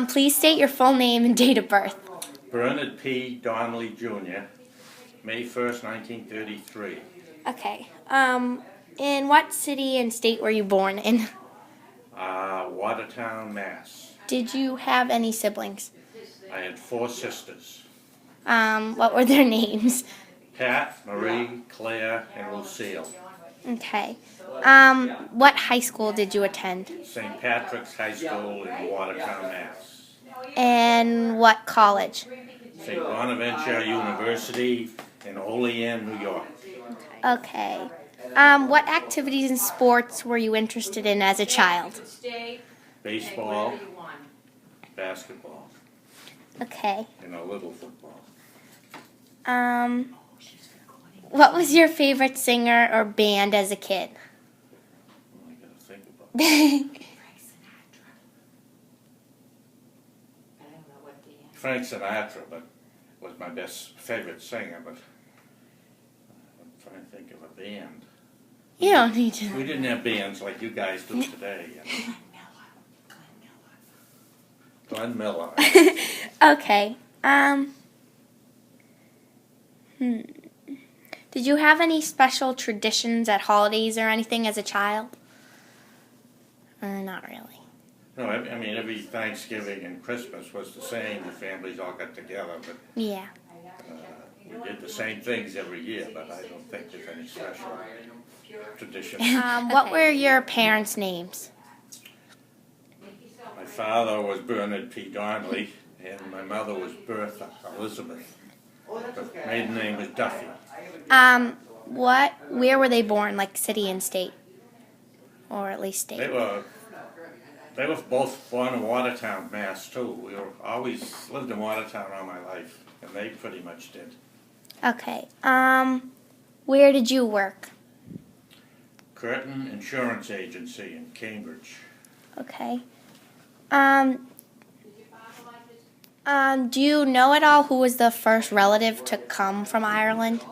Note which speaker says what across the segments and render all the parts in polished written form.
Speaker 1: Please state your full name and date of birth.
Speaker 2: Bernard P. Donnelly, Jr., May 1st, 1933.
Speaker 1: Okay. In what city and state were you born in?
Speaker 2: Watertown, Mass.
Speaker 1: Did you have any siblings?
Speaker 2: I had 4 sisters,
Speaker 1: What were their names?
Speaker 2: Pat, Marie, Claire, and Lucille.
Speaker 1: Okay. What high school did you attend?
Speaker 2: St. Patrick's High School in Watertown, Mass.
Speaker 1: And what college?
Speaker 2: St. Bonaventure University in Olean, New York.
Speaker 1: Okay. What activities and sports were you interested in as a child?
Speaker 2: Baseball, basketball,
Speaker 1: Okay.
Speaker 2: and a little football.
Speaker 1: What was your favorite singer or band as a kid?
Speaker 2: I gotta think about it. Frank Sinatra, but was my best favorite singer, but I'm trying to think of a band.
Speaker 1: You don't need to.
Speaker 2: We didn't have bands like you guys do today. Glenn Miller.
Speaker 1: Okay. Did you have any special traditions at holidays or anything as a child? Or not really?
Speaker 2: No, I mean, every Thanksgiving and Christmas was the same. The families all got together, but
Speaker 1: Yeah.
Speaker 2: we did the same things every year, but I don't think there's any special tradition.
Speaker 1: What were your parents' names?
Speaker 2: My father was Bernard P. Donnelly, and my mother was Bertha Elizabeth. Her maiden name was Duffy.
Speaker 1: Where were they born, like city and state? Or at least state?
Speaker 2: They were both born in Watertown, Mass. Too. We were always lived in Watertown all my life, and they pretty much did.
Speaker 1: Okay. Where did you work?
Speaker 2: Curtin Insurance Agency in Cambridge.
Speaker 1: Okay. Do you know at all who was the first relative to come from Ireland?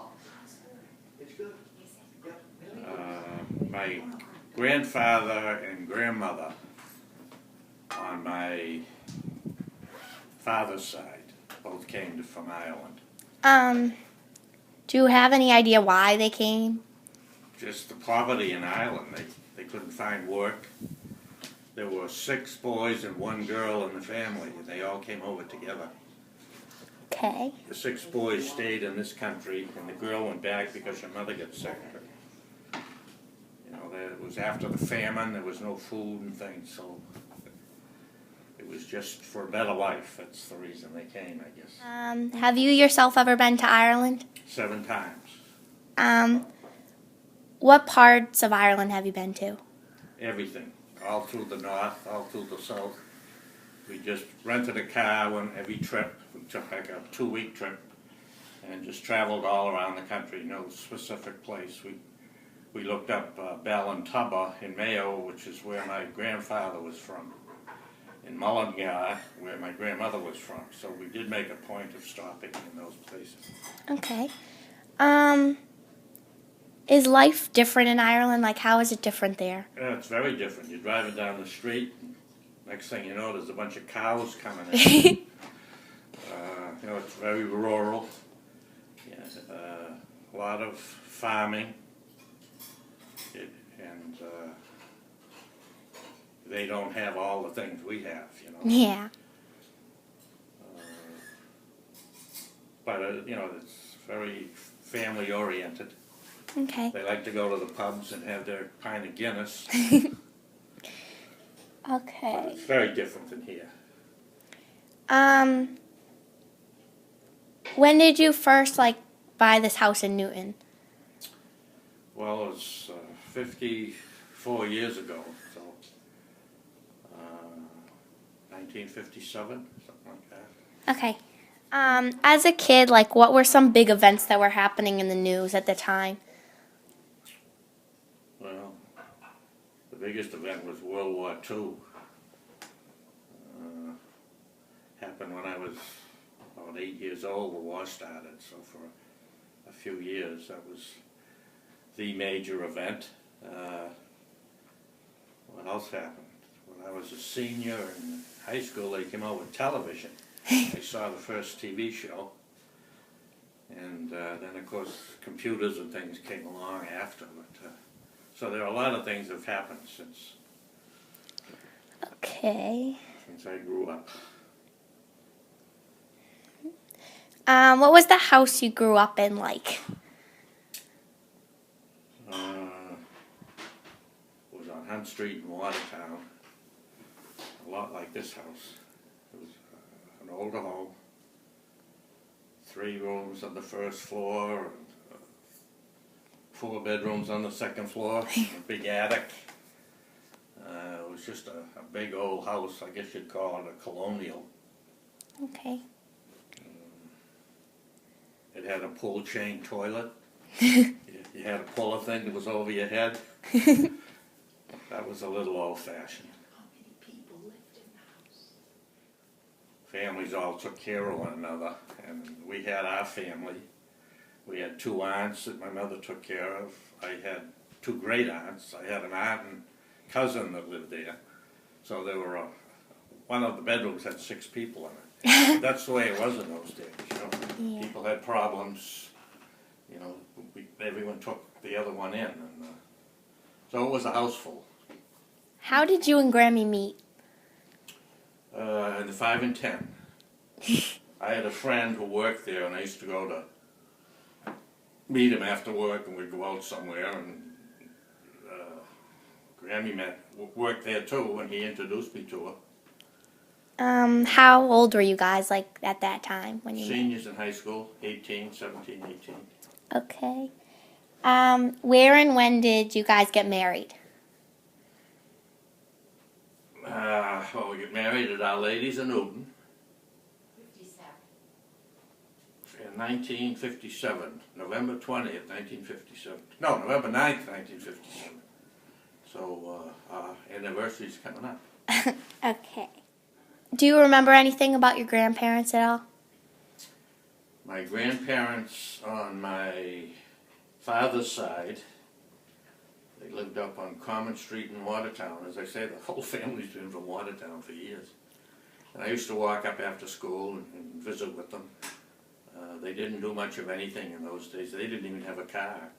Speaker 2: My grandfather and grandmother on my father's side both came from Ireland.
Speaker 1: Do you have any idea why they came?
Speaker 2: Just the poverty in Ireland. They couldn't find work. There were 6 boys and 1 girl in the family, and they all came over together.
Speaker 1: Okay.
Speaker 2: The 6 boys stayed in this country, and the girl went back because her mother got sick. You know, it was after the famine. There was no food and things, so it was just for a better life. That's the reason they came, I guess.
Speaker 1: Have you yourself ever been to Ireland?
Speaker 2: 7 times.
Speaker 1: What parts of Ireland have you been to?
Speaker 2: Everything. All through the north, all through the south. We just rented a car every trip. We took like a 2-week trip and just traveled all around the country, no specific place. We looked up Ballintubber in Mayo, which is where my grandfather was from, in Mullingar, where my grandmother was from. So we did make a point of stopping in those places.
Speaker 1: Okay. Is life different in Ireland? Like, how is it different there?
Speaker 2: Yeah, it's very different. You're driving down the street, and next thing you know, there's a bunch of cows coming in. You know, it's very rural. Yeah, a lot of farming, and they don't have all the things we have, you know.
Speaker 1: Yeah.
Speaker 2: But you know, it's very family oriented.
Speaker 1: Okay.
Speaker 2: They like to go to the pubs and have their pint of Guinness. But
Speaker 1: Okay.
Speaker 2: it's very different than here.
Speaker 1: When did you first, buy this house in Newton?
Speaker 2: Well, it was 54 years ago, so 1957, something like that.
Speaker 1: Okay. As a kid, what were some big events that were happening in the news at the time?
Speaker 2: Well, the biggest event was World War II. Happened when I was about 8 years old. The war started, so for a few years that was the major event. What else happened? Well, when I was a senior in high school, they came out with television. I saw the first TV show. And then, of course, computers and things came along after. But, so there are a lot of things that have happened since
Speaker 1: Okay.
Speaker 2: I grew up.
Speaker 1: What was the house you grew up in like?
Speaker 2: It was on Hunt Street in Watertown. A lot like this house. It was an older home. 3 rooms on the first floor, and 4 bedrooms on the second floor, a big attic. It was just a big old house. I guess you'd call it a colonial.
Speaker 1: Okay.
Speaker 2: It had a pull chain toilet. You had to pull a thing that was over your head. That was a little old-fashioned.
Speaker 3: How many people lived in the house?
Speaker 2: Families all took care of one another, and we had our family. We had 2 aunts that my mother took care of. I had 2 great aunts. I had an aunt and cousin that lived there. So there were one of the bedrooms had 6 people in it. That's the way it was in those days. You know,
Speaker 1: Yeah.
Speaker 2: people had problems. You know, everyone took the other one in, and so it was a house full.
Speaker 1: How did you and Grammy meet?
Speaker 2: In the 5 and 10. I had a friend who worked there, and I used to go to meet him after work, and we'd go out somewhere, and Grammy worked there too, and he introduced me to her.
Speaker 1: How old were you guys like at that time when you
Speaker 2: Seniors in high school, 18, 17, 18.
Speaker 1: met? Okay. Where and when did you guys get married?
Speaker 2: Well, we got married at Our Ladies in Newton
Speaker 3: 57.
Speaker 2: in 1957, November 20th, 1957. No, November 9th, 1957. So our anniversary's coming up.
Speaker 1: Okay. Do you remember anything about your grandparents at all?
Speaker 2: My grandparents on my father's side, they lived up on Common Street in Watertown. As I say, the whole family's been from Watertown for years. And I used to walk up after school and visit with them. They didn't do much of anything in those days. They didn't even have a car.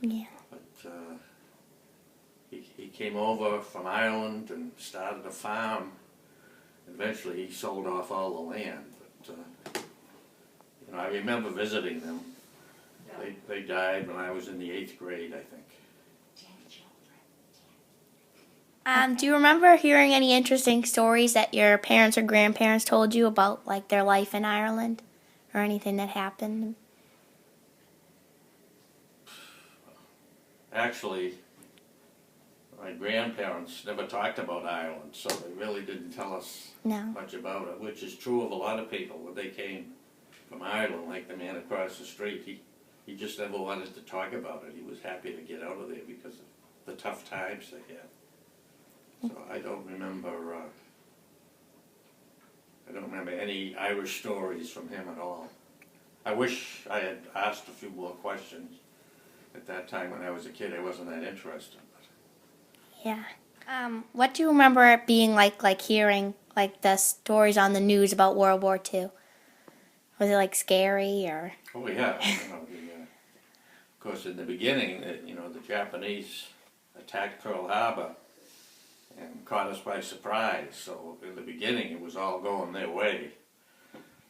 Speaker 1: Yeah.
Speaker 2: But he came over from Ireland and started a farm. Eventually he sold off all the land. But you know, I remember visiting them. They died when I was in the 8th grade, I think.
Speaker 3: 10 children.
Speaker 1: Do you remember hearing any interesting stories that your parents or grandparents told you about like their life in Ireland or anything that happened?
Speaker 2: Actually, my grandparents never talked about Ireland, so they really didn't tell us
Speaker 1: No.
Speaker 2: much about it, which is true of a lot of people. When they came from Ireland, like the man across the street, he just never wanted to talk about it. He was happy to get out of there because of the tough times they had. So I don't remember any Irish stories from him at all. I wish I had asked a few more questions. At that time when I was a kid, I wasn't that interested.
Speaker 1: Yeah. What do you remember it being like hearing like the stories on the news about World War II? Was it like scary or?
Speaker 2: Oh yeah, you know, of course in the beginning, you know, the Japanese attacked Pearl Harbor and caught us by surprise. So in the beginning, it was all going their way.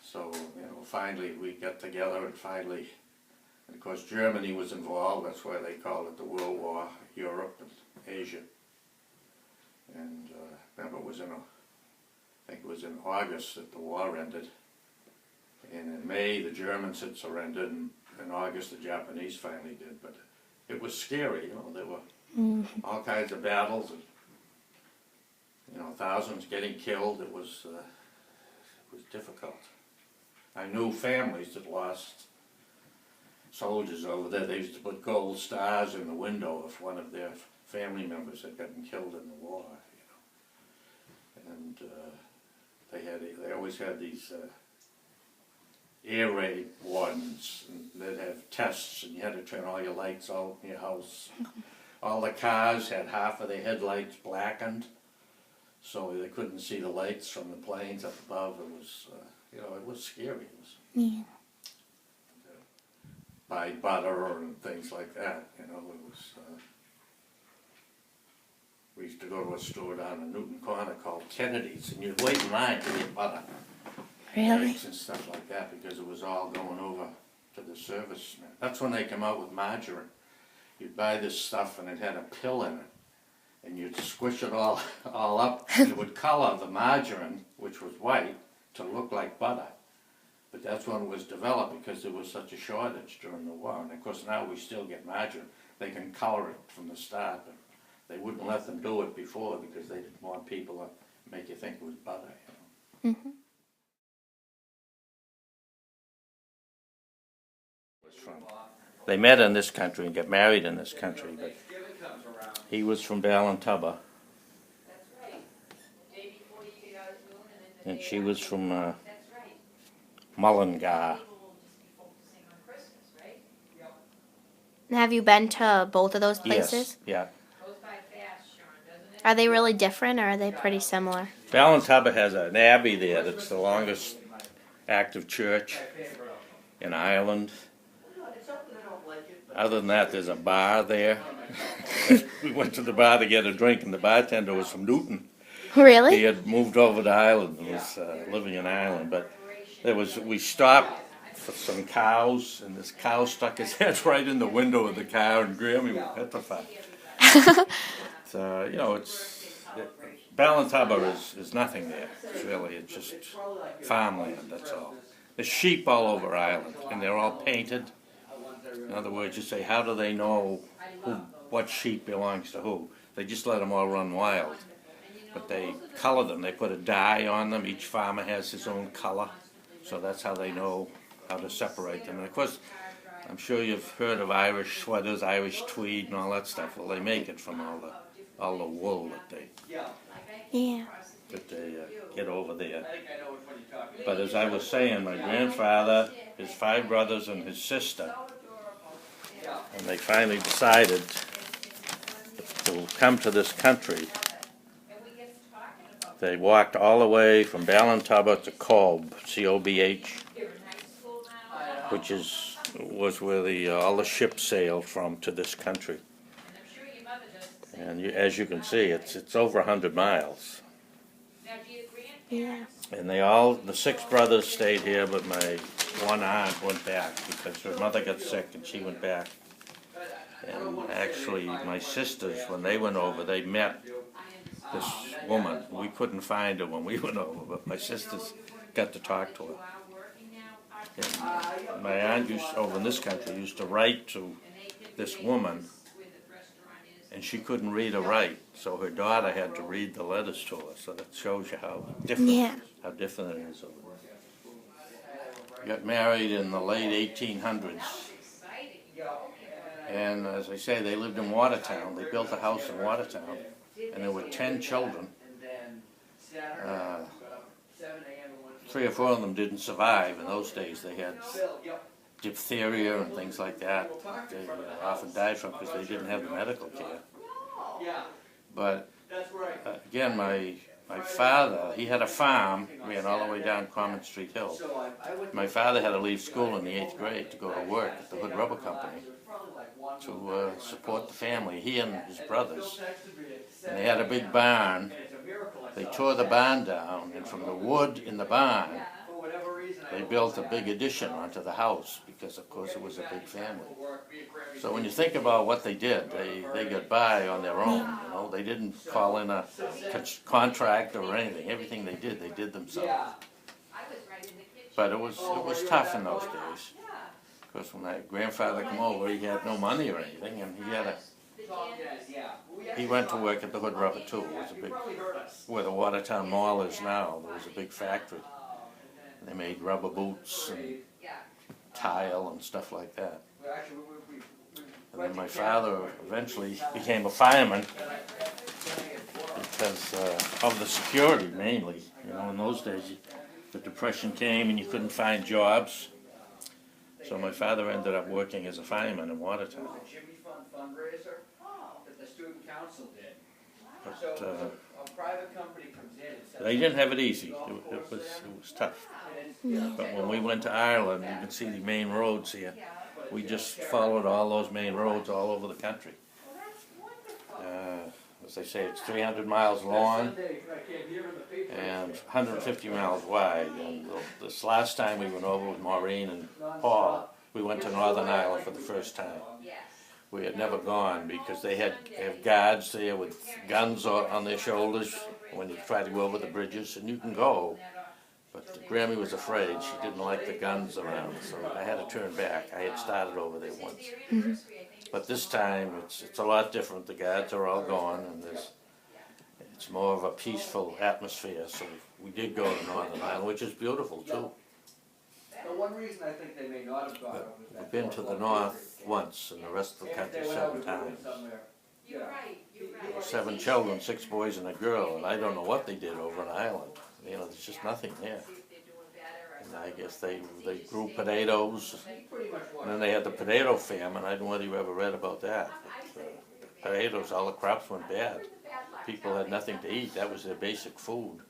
Speaker 2: So you know, finally we got together and finally, and of course Germany was involved. That's why they called it the World War, Europe and Asia. And remember, I think it was in August that the war ended. And in May, the Germans had surrendered, and in August, the Japanese finally did. But it was scary, you know. There were all kinds of battles, and you know, thousands getting killed. It was difficult. I knew families that lost soldiers over there. They used to put gold stars in the window if one of their family members had gotten killed in the war, you know. And they always had these air raid wardens, and they'd have tests, and you had to turn all your lights out in your house. All the cars had half of their headlights blackened, so they couldn't see the lights from the planes up above. It was, it was scary. It was
Speaker 1: Yeah.
Speaker 2: buy butter and things like that, it was, we used to go to a store down in Newton Corner called Kennedy's, and you'd wait in line to get butter.
Speaker 1: Really?
Speaker 2: Eggs and stuff like that, because it was all going over to the service. That's when they come out with margarine. You'd buy this stuff and it had a pill in it, and you'd squish it all up, and it would color the margarine, which was white, to look like butter. But that's when it was developed, because there was such a shortage during the war. And of course now we still get margarine. They can color it from the start, but they wouldn't let them do it before because they didn't want people to make you think it was butter.
Speaker 1: Mm-hmm.
Speaker 2: They met in this country and got married in this country, but he was from Ballintubber and she was from Mullingar.
Speaker 1: Have you been to both of those places?
Speaker 2: Yes, yeah.
Speaker 1: Are they really different, or are they pretty similar?
Speaker 2: Ballintubber has an abbey there that's the longest active church in Ireland. Other than that, there's a bar there. We went to the bar to get a drink, and the bartender was from Newton.
Speaker 1: Really?
Speaker 2: He had moved over to Ireland and was living in Ireland. But we stopped for some cows, and this cow stuck his head right in the window of the car, and Grammy was petrified. So, Ballintubber is nothing there. It's just farmland, that's all. There's sheep all over Ireland, and they're all painted. In other words, you say, how do they know what sheep belongs to who? They just let them all run wild. But they color them. They put a dye on them. Each farmer has his own color. So that's how they know how to separate them. And of course, I'm sure you've heard of Irish sweaters, Irish tweed and all that stuff. Well, they make it from all the wool that they get over there. But as I was saying, my grandfather, his 5 brothers and his sister, when they finally decided to come to this country, they walked all the way from Ballintubber to Cobh, C-O-B-H, which was where all the ships sailed from to this country. And as you can see, it's over 100 miles.
Speaker 1: Yeah.
Speaker 2: And the 6 brothers stayed here, but my one aunt went back because her mother got sick and she went back. And actually, my sisters, when they went over, they met this woman. We couldn't find her when we went over, but my sisters got to talk to her. And my aunt over in this country used to write to this woman, and she couldn't read or write, so her daughter had to read the letters to her. So that shows you how different it is over there. Got married in the late 1800s. And as I say, they lived in Watertown. They built a house in Watertown, and there were 10 children. 3 or 4 of them didn't survive. In those days, they had diphtheria and things like that. They often died from because they didn't have the medical care. But again, my father, he had a farm, ran all the way down Common Street Hill. My father had to leave school in the 8th grade to go to work at the Hood Rubber Company to support the family, he and his brothers. And they had a big barn. They tore the barn down, and from the wood in the barn, they built a big addition onto the house because, of course, it was a big family. So when you think about what they did, they got by on their own. They didn't call in a contractor or anything. Everything they did themselves. But it was tough in those days. Because when my grandfather came over, he had no money or anything, and he went to work at the Hood Rubber too. It was a big, where the Watertown Mall is now. There was a big factory. They made rubber boots and tile and stuff like that. And then my father eventually became a fireman because of the security mainly. In those days, the Depression came and you couldn't find jobs. So my father ended up working as a fireman in Watertown. But
Speaker 4: a private company comes in and says.
Speaker 2: they didn't have it easy. It was tough. But when we went to Ireland, you can see the main roads here. We just followed all those main roads all over the country. As they say, it's 300 miles long and 150 miles wide. And this last time we went over with Maureen and Paul, we went to Northern Ireland for the first time. We had never gone because they have guards there with guns on their shoulders when you try to go over the bridges, and you can go. But Grammy was afraid. She didn't like the guns around, so I had to turn back. I had started over there once. But this time, it's a lot different. The guards are all gone, and it's more of a peaceful atmosphere. So we did go to Northern Ireland, which is beautiful, too.
Speaker 4: The one reason I think they may not have gone over is that.
Speaker 2: We've been to the north once, and the rest of the country 7 times.
Speaker 3: You're right, you're right.
Speaker 2: 7 children, 6 boys and a girl, and I don't know what they did over in Ireland. You know, there's just nothing there. And I guess they grew potatoes, and then they had the potato famine. I don't know whether you ever read about that. But, potatoes, all the crops went bad. People had nothing to eat. That was their basic food.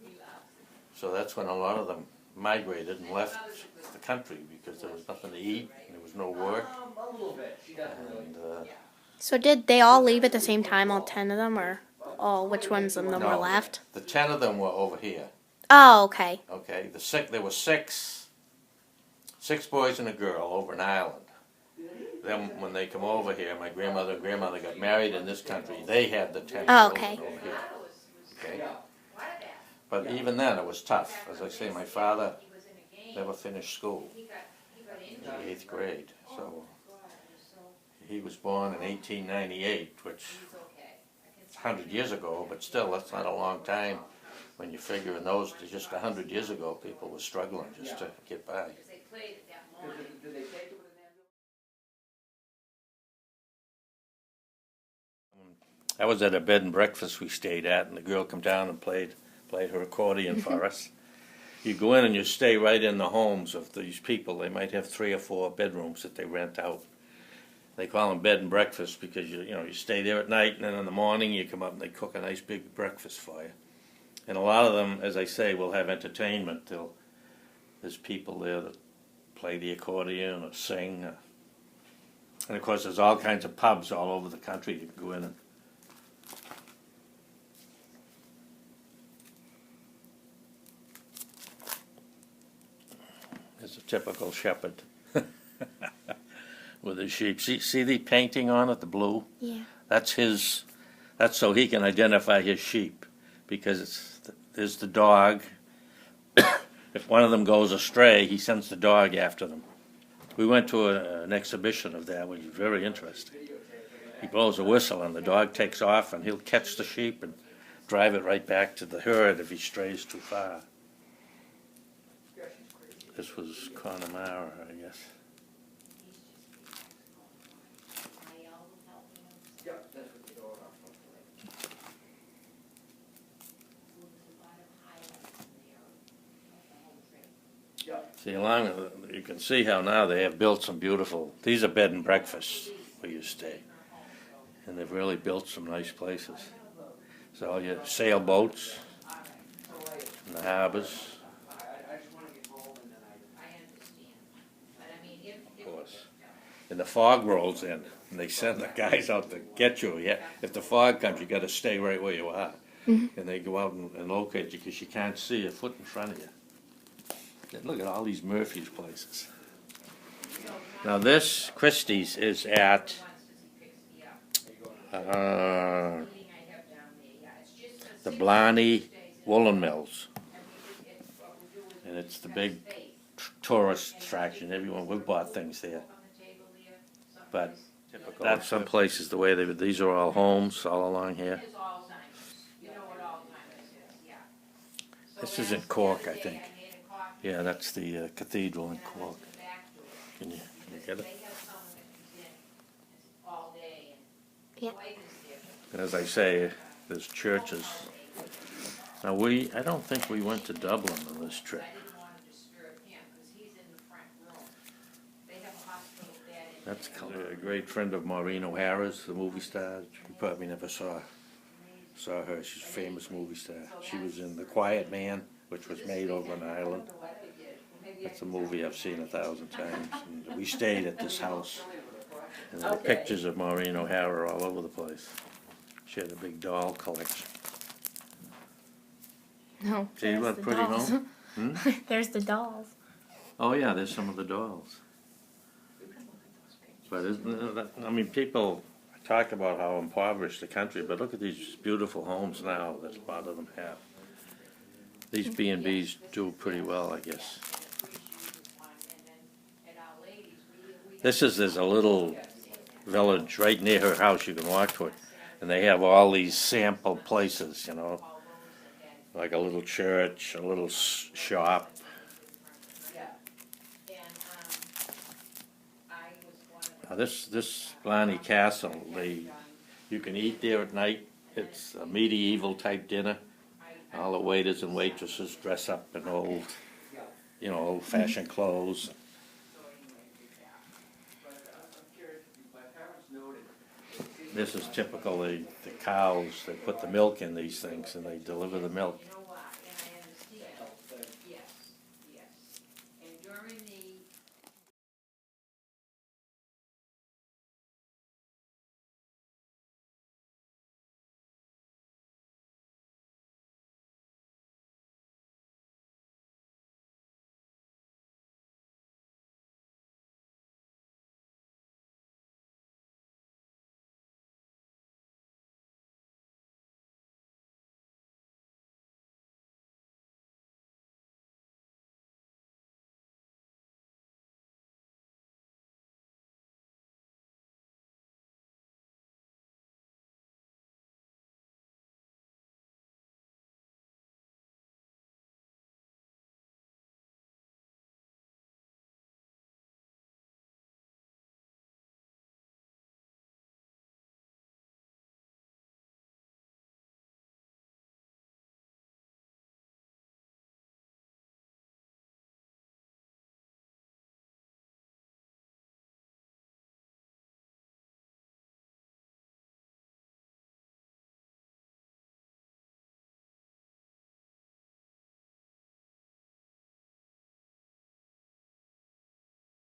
Speaker 2: So that's when a lot of them migrated and left the country because there was nothing to eat, and there was no work. And,
Speaker 1: So did they all leave at the same time, all 10 of them, or which ones of them were left?
Speaker 2: The 10 of them were over here.
Speaker 1: Oh, okay.
Speaker 2: Okay, there were six boys and a girl over in Ireland. Then when they come over here, my grandmother and grandmother got married in this country. They had the 10
Speaker 1: Oh,
Speaker 2: children
Speaker 1: okay.
Speaker 2: over here. Okay. But even then, it was tough. As I say, my father never finished school in the 8th grade. So he was born in 1898, which is 100 years ago, but still, that's not a long time. When you figure in those, just 100 years ago, people were struggling just to get by. I was at a bed and breakfast we stayed at, and the girl come down and played her accordion for us. You go in and you stay right in the homes of these people. They might have 3 or 4 bedrooms that they rent out. They call them bed and breakfast because you stay there at night, and then in the morning you come up and they cook a nice big breakfast for you. And a lot of them, as I say, will have entertainment. There's people there that play the accordion or sing. And of course there's all kinds of pubs all over the country you can go in and. There's a typical shepherd with his sheep. See the painting on it, the blue?
Speaker 1: Yeah.
Speaker 2: That's so he can identify his sheep, because there's the dog. If one of them goes astray, he sends the dog after them. We went to an exhibition of that, which is very interesting. He blows a whistle and the dog takes off, and he'll catch the sheep and drive it right back to the herd if he strays too far. This was Connemara, I guess. See, you can see how now they have built some beautiful, these are bed and breakfasts where you stay. And they've really built some nice places. So all your sailboats and the harbors. Of course. And the fog rolls in, and they send the guys out to get you. Yeah, if the fog comes, you got to stay right where you are.
Speaker 1: Mm-hmm.
Speaker 2: And they go out and locate you because you can't see a foot in front of you. And look at all these Murphy's places. Now this, Christie's, is at the Blarney Woolen Mills. And it's the big tourist attraction. Everyone, we've bought things there. But that's some places the way these are all homes all along here. This is in Cork, I think. Yeah, that's the cathedral in Cork. Can you get it?
Speaker 1: Yeah.
Speaker 2: And as I say, there's churches. Now I don't think we went to Dublin on this trip. That's a great friend of Maureen O'Hara's, the movie star. You probably never saw. Saw her, she's a famous movie star. She was in The Quiet Man, which was made over in Ireland. It's a movie I've seen 1,000 times. And we stayed at this house, and there were pictures of Maureen O'Hara all over the place. She had a big doll collection.
Speaker 1: No,
Speaker 2: See
Speaker 1: there's
Speaker 2: what
Speaker 1: the
Speaker 2: pretty
Speaker 1: dolls.
Speaker 2: home?
Speaker 1: There's the dolls.
Speaker 2: Oh yeah, there's some of the dolls. But isn't that, I mean, people talk about how impoverished the country, but look at these beautiful homes now that a lot of them have. These B&Bs do pretty well, I guess. There's a little village right near her house you can walk to it, and they have all these sample places, you know, like a little church, a little shop. Now this Blarney Castle, you can eat there at night. It's a medieval type dinner. All the waiters and waitresses dress up in old-fashioned clothes. This is typical. The cows, they put the milk in these things and they deliver the milk.